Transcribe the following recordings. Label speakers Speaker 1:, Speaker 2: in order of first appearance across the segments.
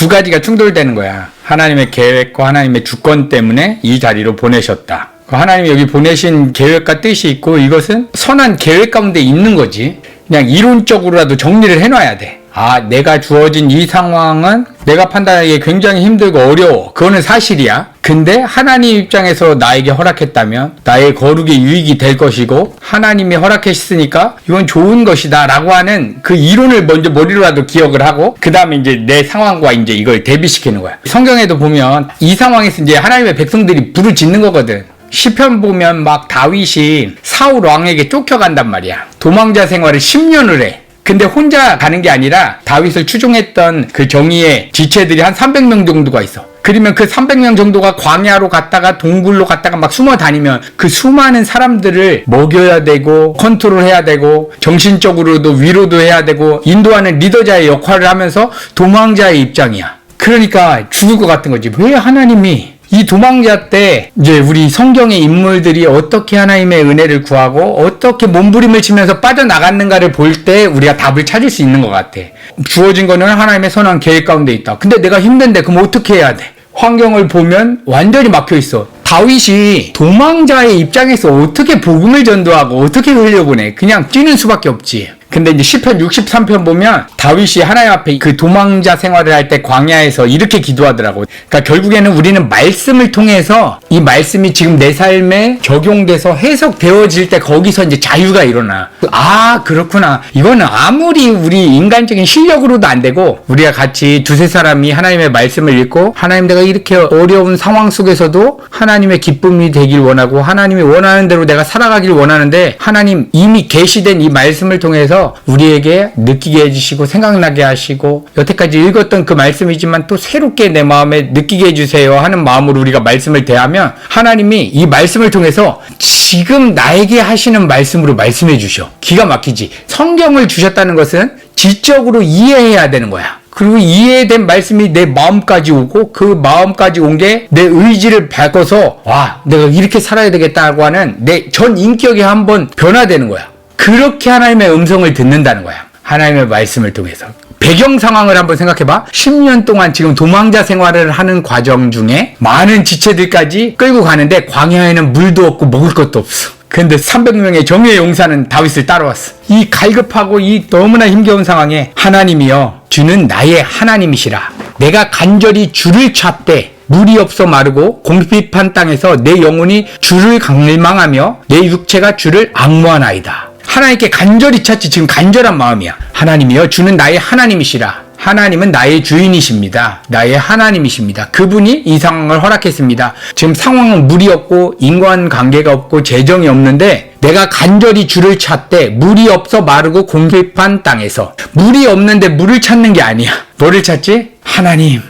Speaker 1: 두 가지가 충돌되는 거야. 하나님의 계획과 하나님의 주권 때문에 이 자리로 보내셨다. 하나님이 여기 보내신 계획과 뜻이 있고 이것은 선한 계획 가운데 있는 거지. 그냥 이론적으로라도 정리를 해놔야 돼. 아, 내가 주어진 이 상황은 내가 판단하기에 굉장히 힘들고 어려워. 그거는 사실이야. 근데 하나님 입장에서 나에게 허락했다면 나의 거룩의 유익이 될 것이고 하나님이 허락했으니까 이건 좋은 것이다 라고 하는 그 이론을 먼저 머리로라도 기억을 하고 그 다음에 이제 내 상황과 이제 이걸 대비시키는 거야. 성경에도 보면 이 상황에서 이제 하나님의 백성들이 부르짖는 거거든. 시편 보면 막 다윗이 사울 왕에게 쫓겨간단 말이야. 도망자 생활을 10년을 해. 근데 혼자 가는 게 아니라 다윗을 추종했던 그 정의의 지체들이 한 300명 정도가 있어. 그러면 그 300명 정도가 광야로 갔다가 동굴로 갔다가 막 숨어 다니면 그 수많은 사람들을 먹여야 되고 컨트롤해야 되고 정신적으로도 위로도 해야 되고 인도하는 리더자의 역할을 하면서 도망자의 입장이야. 그러니까 죽을 것 같은 거지. 왜 하나님이 이 도망자 때 이제 우리 성경의 인물들이 어떻게 하나님의 은혜를 구하고 어떻게 몸부림을 치면서 빠져나갔는가를 볼 때 우리가 답을 찾을 수 있는 것 같아. 주어진 거는 하나님의 선한 계획 가운데 있다. 근데 내가 힘든데 그럼 어떻게 해야 돼? 환경을 보면 완전히 막혀 있어. 다윗이 도망자의 입장에서 어떻게 복음을 전도하고 어떻게 흘려보내? 그냥 뛰는 수밖에 없지. 근데 이제 시편 63편 보면 다윗이 하나님 앞에 그 도망자 생활을 할 때 광야에서 이렇게 기도하더라고. 그러니까 결국에는 우리는 말씀을 통해서 이 말씀이 지금 내 삶에 적용돼서 해석되어질 때 거기서 이제 자유가 일어나. 아, 그렇구나. 이거는 아무리 우리 인간적인 실력으로도 안 되고 우리가 같이 두세 사람이 하나님의 말씀을 읽고 하나님 내가 이렇게 어려운 상황 속에서도 하나님의 기쁨이 되길 원하고 하나님이 원하는 대로 내가 살아가길 원하는데 하나님 이미 계시된 이 말씀을 통해서 우리에게 느끼게 해주시고 생각나게 하시고 여태까지 읽었던 그 말씀이지만 또 새롭게 내 마음에 느끼게 해주세요 하는 마음으로 우리가 말씀을 대하면 하나님이 이 말씀을 통해서 지금 나에게 하시는 말씀으로 말씀해 주셔. 기가 막히지. 성경을 주셨다는 것은 지적으로 이해해야 되는 거야. 그리고 이해된 말씀이 내 마음까지 오고 그 마음까지 온 게 내 의지를 바꿔서 와 내가 이렇게 살아야 되겠다고 하는 내 전 인격이 한번 변화되는 거야. 그렇게 하나님의 음성을 듣는다는 거야. 하나님의 말씀을 통해서. 배경 상황을 한번 생각해봐. 10년 동안 지금 도망자 생활을 하는 과정 중에 많은 지체들까지 끌고 가는데 광야에는 물도 없고 먹을 것도 없어. 근데 300명의 정예의 용사는 다윗을 따라왔어. 이 갈급하고 이 너무나 힘겨운 상황에 하나님이여 주는 나의 하나님이시라. 내가 간절히 주를 찾되 물이 없어 마르고 공핍한 땅에서 내 영혼이 주를 갈망하며 내 육체가 주를 앙모하나이다. 하나님께 간절히 찾지. 지금 간절한 마음이야. 하나님이여 주는 나의 하나님이시라. 하나님은 나의 주인이십니다. 나의 하나님이십니다. 그분이 이 상황을 허락했습니다. 지금 상황은 물이 없고 인간관계가 없고 재정이 없는데 내가 간절히 주를 찾되 물이 없어 마르고 공핍한 땅에서. 물이 없는데 물을 찾는 게 아니야. 뭐를 찾지? 하나님.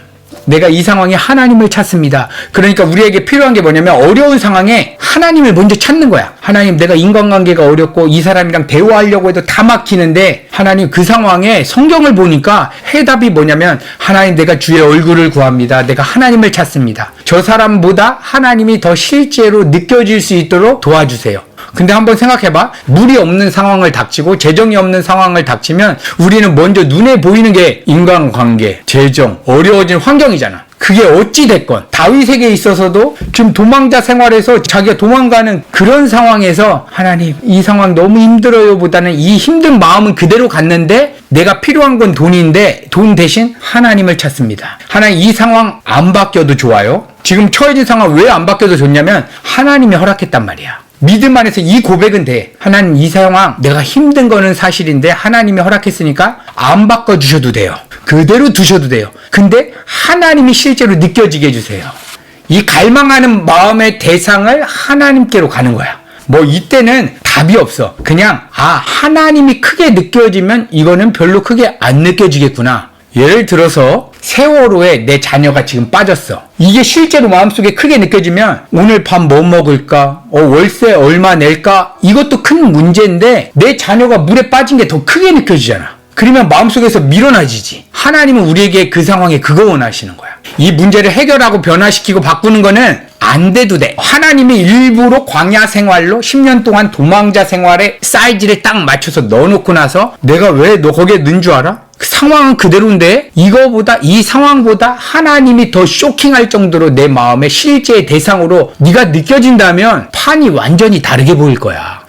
Speaker 1: 내가 이 상황에 하나님을 찾습니다. 그러니까 우리에게 필요한 게 뭐냐면 어려운 상황에 하나님을 먼저 찾는 거야. 하나님 내가 인간관계가 어렵고 이 사람이랑 대화하려고 해도 다 막히는데 하나님 그 상황에 성경을 보니까 해답이 뭐냐면 하나님 내가 주의 얼굴을 구합니다. 내가 하나님을 찾습니다. 저 사람보다 하나님이 더 실제로 느껴질 수 있도록 도와주세요. 근데 한번 생각해봐. 물이 없는 상황을 닥치고 재정이 없는 상황을 닥치면 우리는 먼저 눈에 보이는 게 인간관계, 재정, 어려워진 환경이잖아. 그게 어찌 됐건 다윗에게 있어서도 지금 도망자 생활에서 자기가 도망가는 그런 상황에서 하나님 이 상황 너무 힘들어요 보다는 이 힘든 마음은 그대로 갔는데 내가 필요한 건 돈인데 돈 대신 하나님을 찾습니다. 하나님 이 상황 안 바뀌어도 좋아요. 지금 처해진 상황 왜 안 바뀌어도 좋냐면 하나님이 허락했단 말이야. 믿음 안에서 이 고백은 돼. 하나님 이 상황 내가 힘든 거는 사실인데 하나님이 허락했으니까 안 바꿔주셔도 돼요. 그대로 두셔도 돼요. 근데 하나님이 실제로 느껴지게 해주세요. 이 갈망하는 마음의 대상을 하나님께로 가는 거야. 뭐 이때는 답이 없어. 그냥 하나님이 크게 느껴지면 이거는 별로 크게 안 느껴지겠구나. 예를 들어서 세월호에 내 자녀가 지금 빠졌어. 이게 실제로 마음속에 크게 느껴지면 오늘 밤 뭐 먹을까? 월세 얼마 낼까? 이것도 큰 문제인데 내 자녀가 물에 빠진 게 더 크게 느껴지잖아. 그러면 마음속에서 밀어놔지지. 하나님은 우리에게 그 상황에 그거 원하시는 거야. 이 문제를 해결하고 변화시키고 바꾸는 거는 안 돼도 돼. 하나님이 일부러 광야 생활로 10년 동안 도망자 생활의 사이즈를 딱 맞춰서 넣어놓고 나서 내가 왜 너 거기에 넣은 줄 알아? 그 상황은 그대로인데 이 상황보다 하나님이 더 쇼킹할 정도로 내 마음의 실제의 대상으로 네가 느껴진다면 판이 완전히 다르게 보일 거야.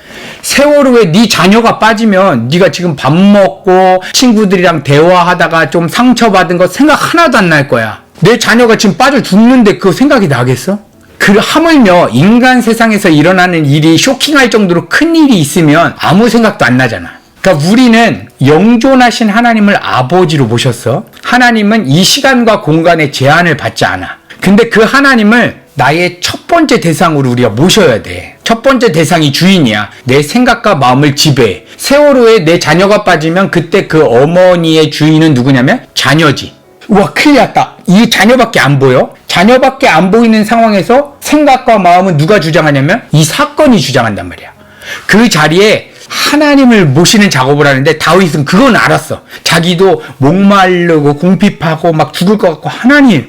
Speaker 1: 세월호에 네 자녀가 빠지면 네가 지금 밥 먹고 친구들이랑 대화하다가 좀 상처받은 거 생각 하나도 안 날 거야. 내 자녀가 지금 빠져 죽는데 그거 생각이 나겠어? 하물며 인간 세상에서 일어나는 일이 쇼킹할 정도로 큰 일이 있으면 아무 생각도 안 나잖아. 그러니까 우리는 영존하신 하나님을 아버지로 모셨어. 하나님은 이 시간과 공간의 제한을 받지 않아. 근데 그 하나님을 나의 첫 번째 대상으로 우리가 모셔야 돼. 첫 번째 대상이 주인이야. 내 생각과 마음을 지배해. 세월호에 내 자녀가 빠지면 그때 그 어머니의 주인은 누구냐면 자녀지. 우와, 큰일 났다. 이 자녀밖에 안 보여? 자녀밖에 안 보이는 상황에서 생각과 마음은 누가 주장하냐면 이 사건이 주장한단 말이야. 그 자리에 하나님을 모시는 작업을 하는데 다윗은 그건 알았어. 자기도 목마르고 궁핍하고 막 죽을 것 같고, 하나님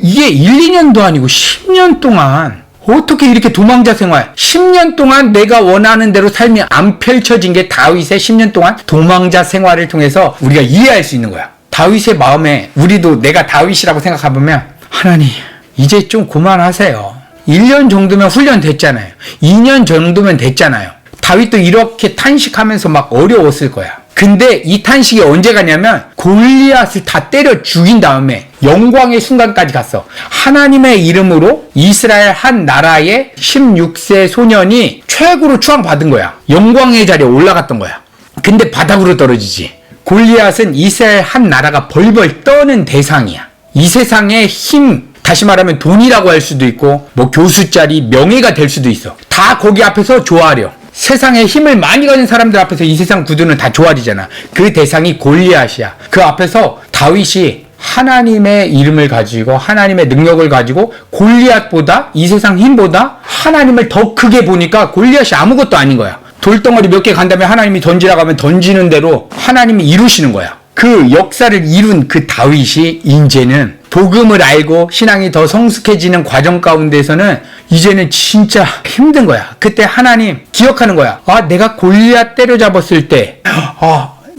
Speaker 1: 이게 1, 2년도 아니고 10년 동안 어떻게 이렇게 도망자 생활, 10년 동안 내가 원하는 대로 삶이 안 펼쳐진 게 다윗의 10년 동안 도망자 생활을 통해서 우리가 이해할 수 있는 거야. 다윗의 마음에 우리도 내가 다윗이라고 생각해보면, 하나님 이제 좀 그만하세요. 1년 정도면 훈련 됐잖아요. 2년 정도면 됐잖아요. 다윗도 이렇게 탄식하면서 막 어려웠을 거야. 근데 이 탄식이 언제 가냐면 골리앗을 다 때려 죽인 다음에 영광의 순간까지 갔어. 하나님의 이름으로 이스라엘 한 나라의 16세 소년이 최고로 추앙받은 거야. 영광의 자리에 올라갔던 거야. 근데 바닥으로 떨어지지. 골리앗은 이스라엘 한 나라가 벌벌 떠는 대상이야. 이 세상의 힘, 다시 말하면 돈이라고 할 수도 있고 뭐 교수 자리, 명예가 될 수도 있어. 다 거기 앞에서 조아려. 세상에 힘을 많이 가진 사람들 앞에서 이 세상 구두는 다 조아리잖아. 그 대상이 골리앗이야. 그 앞에서 다윗이 하나님의 이름을 가지고 하나님의 능력을 가지고 골리앗보다, 이 세상 힘보다 하나님을 더 크게 보니까 골리앗이 아무것도 아닌 거야. 돌덩어리 몇 개 간 다음에 하나님이 던지라고 하면 던지는 대로 하나님이 이루시는 거야. 그 역사를 이룬 그 다윗이 이제는 복음을 알고 신앙이 더 성숙해지는 과정 가운데서는 이제는 진짜 힘든 거야. 그때 하나님 기억하는 거야. 내가 골리앗 때려잡았을 때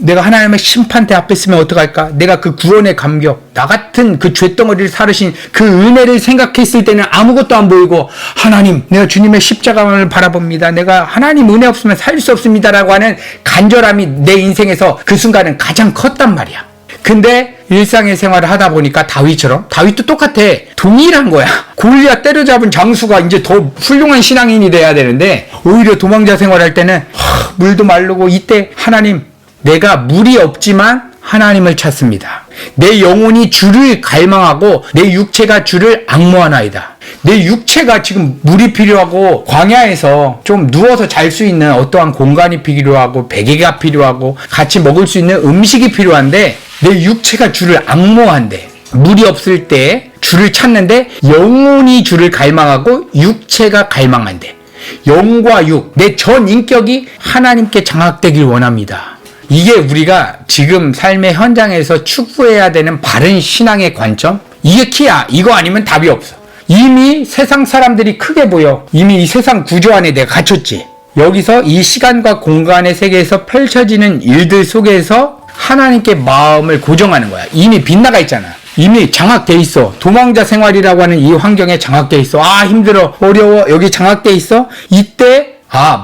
Speaker 1: 내가 하나님의 심판대 앞에 있으면 어떡할까? 내가 그 구원의 감격, 나 같은 그 죄덩어리를 사르신 그 은혜를 생각했을 때는 아무것도 안 보이고, 하나님, 내가 주님의 십자가를 바라봅니다. 내가 하나님 은혜 없으면 살 수 없습니다라고 하는 간절함이 내 인생에서 그 순간은 가장 컸단 말이야. 근데 일상의 생활을 하다 보니까 다윗도 똑같아. 동일한 거야. 골리앗 때려잡은 장수가 이제 더 훌륭한 신앙인이 돼야 되는데 오히려 도망자 생활할 때는 물도 마르고, 이때 하나님, 내가 물이 없지만 하나님을 찾습니다. 내 영혼이 주를 갈망하고 내 육체가 주를 앙모하나이다. 내 육체가 지금 물이 필요하고 광야에서 좀 누워서 잘 수 있는 어떠한 공간이 필요하고 베개가 필요하고 같이 먹을 수 있는 음식이 필요한데 내 육체가 주를 앙모한대. 물이 없을 때 주를 찾는데 영혼이 주를 갈망하고 육체가 갈망한대. 영과 육, 내 전 인격이 하나님께 장악되길 원합니다. 이게 우리가 지금 삶의 현장에서 추구해야 되는 바른 신앙의 관점? 이게 키야. 이거 아니면 답이 없어. 이미 세상 사람들이 크게 보여. 이미 이 세상 구조 안에 내가 갇혔지. 여기서 이 시간과 공간의 세계에서 펼쳐지는 일들 속에서 하나님께 마음을 고정하는 거야. 이미 빗나가 있잖아. 이미 장악돼 있어. 도망자 생활이라고 하는 이 환경에 장악돼 있어. 힘들어, 어려워, 여기 장악돼 있어. 이때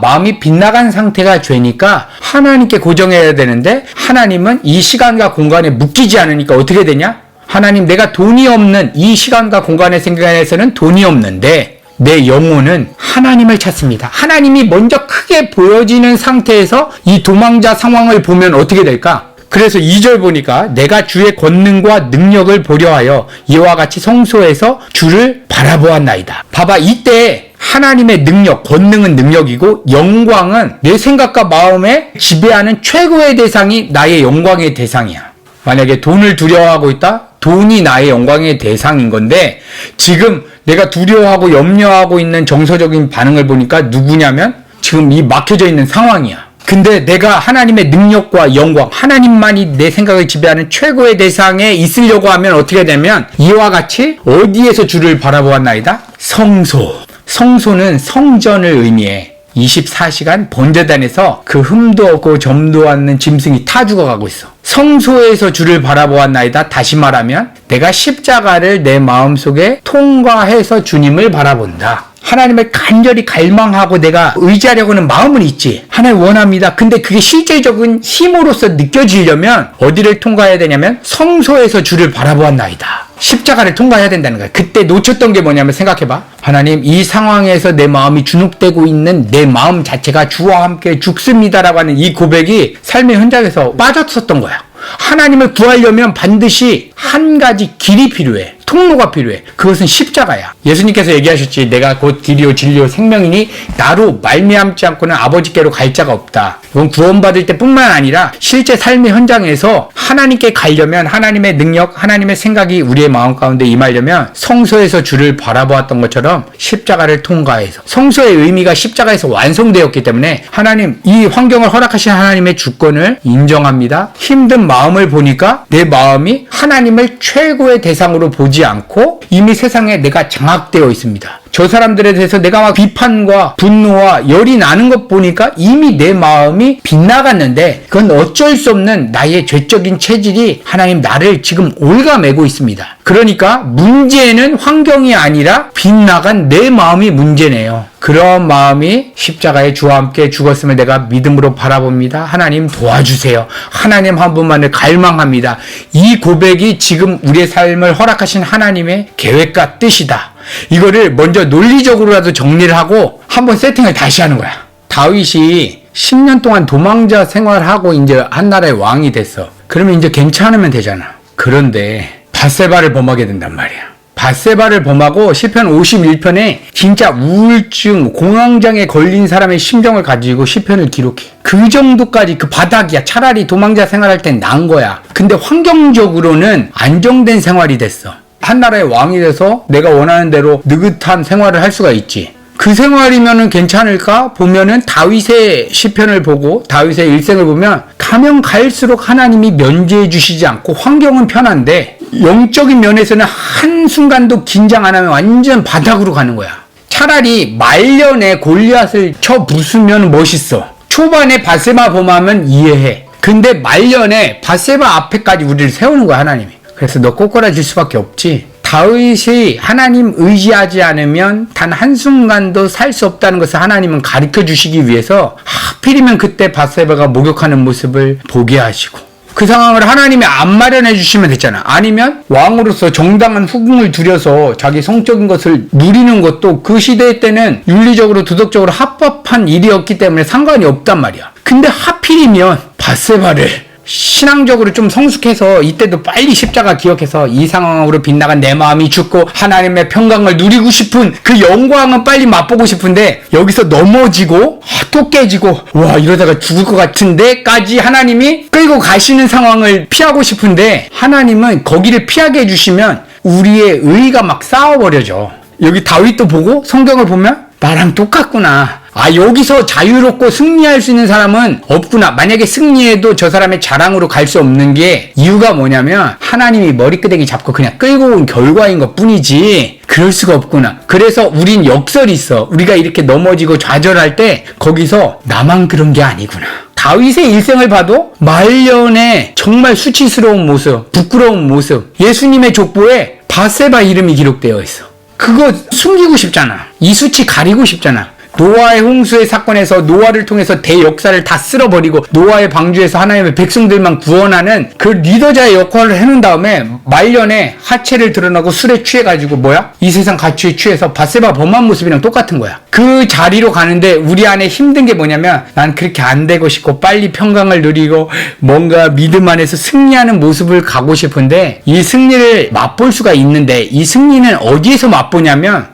Speaker 1: 마음이 빗나간 상태가 죄니까 하나님께 고정해야 되는데, 하나님은 이 시간과 공간에 묶이지 않으니까 어떻게 되냐? 하나님, 내가 돈이 없는 이 시간과 공간의 생각에서는 돈이 없는데 내 영혼은 하나님을 찾습니다. 하나님이 먼저 크게 보여지는 상태에서 이 도망자 상황을 보면 어떻게 될까? 그래서 2절 보니까 내가 주의 권능과 능력을 보려 하여 이와 같이 성소에서 주를 바라보았나이다. 봐봐, 이때 하나님의 능력, 권능은 능력이고 영광은 내 생각과 마음에 지배하는 최고의 대상이 나의 영광의 대상이야. 만약에 돈을 두려워하고 있다? 돈이 나의 영광의 대상인 건데, 지금 내가 두려워하고 염려하고 있는 정서적인 반응을 보니까 누구냐면 지금 이 막혀져 있는 상황이야. 근데 내가 하나님의 능력과 영광, 하나님만이 내 생각을 지배하는 최고의 대상에 있으려고 하면 어떻게 되면 이와 같이 어디에서 주를 바라보았나이다? 성소. 성소는 성전을 의미해. 24시간 번제단에서 그 흠도 없고 점도 않는 짐승이 타 죽어가고 있어. 성소에서 주를 바라보았나이다. 다시 말하면 내가 십자가를 내 마음속에 통과해서 주님을 바라본다. 하나님을 간절히 갈망하고 내가 의지하려고 하는 마음은 있지. 하나님 원합니다. 근데 그게 실제적인 힘으로서 느껴지려면 어디를 통과해야 되냐면 성소에서 주를 바라보았나이다. 십자가를 통과해야 된다는 거야. 그때 놓쳤던 게 뭐냐면 생각해봐. 하나님, 이 상황에서 내 마음이 주눅되고 있는 내 마음 자체가 주와 함께 죽습니다라고 하는 이 고백이 삶의 현장에서 빠졌었던 거야. 하나님을 구하려면 반드시 한 가지 길이 필요해. 통로가 필요해. 그것은 십자가야. 예수님께서 얘기하셨지. 내가 곧 길이요 진리요 생명이니 나로 말미암지 않고는 아버지께로 갈 자가 없다. 이건 구원받을 때뿐만 아니라 실제 삶의 현장에서 하나님께 가려면 하나님의 능력, 하나님의 생각이 우리의 마음 가운데 임하려면 성소에서 주를 바라보았던 것처럼 십자가를 통과해서, 성소의 의미가 십자가에서 완성되었기 때문에 하나님, 이 환경을 허락하신 하나님의 주권을 인정합니다. 힘든 마음을 보니까 내 마음이 하나님을 최고의 대상으로 보지 않고 이미 세상에 내가 장악되어 있습니다. 저 사람들에 대해서 내가 막 비판과 분노와 열이 나는 것 보니까 이미 내 마음이 빗나갔는데 그건 어쩔 수 없는 나의 죄적인 체질이 하나님 나를 지금 올가매고 있습니다. 그러니까 문제는 환경이 아니라 빗나간 내 마음이 문제네요. 그런 마음이 십자가에 주와 함께 죽었음을 내가 믿음으로 바라봅니다. 하나님 도와주세요. 하나님 한 분만을 갈망합니다. 이 고백이 지금 우리의 삶을 허락하신 하나님의 계획과 뜻이다. 이거를 먼저 논리적으로라도 정리를 하고 한번 세팅을 다시 하는 거야. 다윗이 10년 동안 도망자 생활하고 이제 한 나라의 왕이 됐어. 그러면 이제 괜찮으면 되잖아. 그런데 밧세바를 범하게 된단 말이야. 밧세바를 범하고 시편 51편에 진짜 우울증, 공황장애 걸린 사람의 심정을 가지고 시편을 기록해. 그 정도까지 그 바닥이야. 차라리 도망자 생활할 땐 나은 거야. 근데 환경적으로는 안정된 생활이 됐어. 한 나라의 왕이 돼서 내가 원하는 대로 느긋한 생활을 할 수가 있지. 그 생활이면은 괜찮을까? 보면은 다윗의 시편을 보고 다윗의 일생을 보면 가면 갈수록 하나님이 면제해 주시지 않고 환경은 편한데 영적인 면에서는 한순간도 긴장 안 하면 완전 바닥으로 가는 거야. 차라리 말년에 골리앗을 쳐 부수면 멋있어. 초반에 밧세바 범하면 이해해. 근데 말년에 밧세바 앞에까지 우리를 세우는 거야, 하나님이. 그래서 너 꼬꾸라질 수밖에 없지. 다윗이 하나님 의지하지 않으면 단 한순간도 살 수 없다는 것을 하나님은 가르쳐 주시기 위해서 하필이면 그때 밧세바가 목욕하는 모습을 보게 하시고 그 상황을 하나님이 안 마련해 주시면 됐잖아. 아니면 왕으로서 정당한 후궁을 들여서 자기 성적인 것을 누리는 것도 그 시대 때는 윤리적으로 도덕적으로 합법한 일이었기 때문에 상관이 없단 말이야. 근데 하필이면 밧세바를 신앙적으로 좀 성숙해서 이때도 빨리 십자가 기억해서 이 상황으로 빗나간 내 마음이 죽고 하나님의 평강을 누리고 싶은 그 영광은 빨리 맛보고 싶은데 여기서 넘어지고 또 깨지고 와 이러다가 죽을 것 같은데까지 하나님이 끌고 가시는 상황을 피하고 싶은데 하나님은 거기를 피하게 해주시면 우리의 의의가 막 싸워버려져. 여기 다윗도 보고 성경을 보면 나랑 똑같구나. 아, 여기서 자유롭고 승리할 수 있는 사람은 없구나. 만약에 승리해도 저 사람의 자랑으로 갈 수 없는 게 이유가 뭐냐면 하나님이 머리끄댕이 잡고 그냥 끌고 온 결과인 것 뿐이지 그럴 수가 없구나. 그래서 우린 역설이 있어. 우리가 이렇게 넘어지고 좌절할 때 거기서 나만 그런 게 아니구나. 다윗의 일생을 봐도 말년에 정말 수치스러운 모습, 부끄러운 모습, 예수님의 족보에 밧세바 이름이 기록되어 있어. 그거 숨기고 싶잖아. 이 수치 가리고 싶잖아. 노아의 홍수의 사건에서 노아를 통해서 대역사를 다 쓸어버리고 노아의 방주에서 하나님의 백성들만 구원하는 그 리더자의 역할을 해놓은 다음에 말년에 하체를 드러나고 술에 취해가지고 뭐야? 이 세상 가치에 취해서 밧세바 범한 모습이랑 똑같은 거야. 그 자리로 가는데 우리 안에 힘든 게 뭐냐면 난 그렇게 안 되고 싶고 빨리 평강을 누리고 뭔가 믿음 안에서 승리하는 모습을 가고 싶은데 이 승리를 맛볼 수가 있는데 이 승리는 어디에서 맛보냐면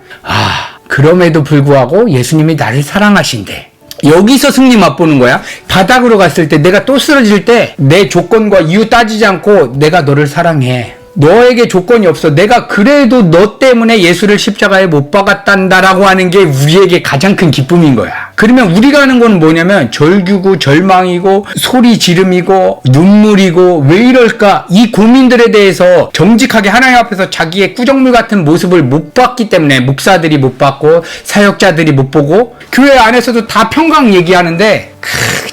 Speaker 1: 그럼에도 불구하고 예수님이 나를 사랑하신대. 여기서 승리 맛보는 거야. 바닥으로 갔을 때 내가 또 쓰러질 때 내 조건과 이유 따지지 않고 내가 너를 사랑해. 너에게 조건이 없어. 내가 그래도 너 때문에 예수를 십자가에 못 박았단다라고 하는 게 우리에게 가장 큰 기쁨인 거야. 그러면 우리가 하는 건 뭐냐면 절규고 절망이고 소리 지름이고 눈물이고 왜 이럴까? 이 고민들에 대해서 정직하게 하나님 앞에서 자기의 꾸정물 같은 모습을 못 봤기 때문에 목사들이 못 봤고 사역자들이 못 보고 교회 안에서도 다 평강 얘기하는데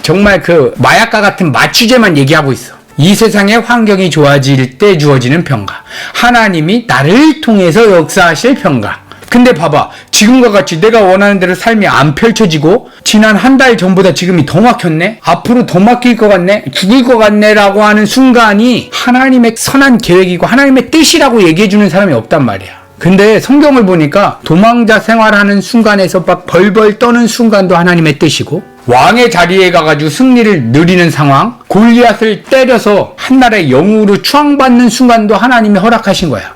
Speaker 1: 정말 그 마약과 같은 마취제만 얘기하고 있어. 이 세상의 환경이 좋아질 때 주어지는 평가. 하나님이 나를 통해서 역사하실 평가. 근데 봐봐. 지금과 같이 내가 원하는 대로 삶이 안 펼쳐지고 지난 한 달 전보다 지금이 더 막혔네? 앞으로 더 막힐 것 같네? 죽을 것 같네? 라고 하는 순간이 하나님의 선한 계획이고 하나님의 뜻이라고 얘기해주는 사람이 없단 말이야. 근데 성경을 보니까 도망자 생활하는 순간에서 막 벌벌 떠는 순간도 하나님의 뜻이고 왕의 자리에 가가지고 승리를 누리는 상황, 골리앗을 때려서 한나라의 영웅으로 추앙받는 순간도 하나님이 허락하신 거야.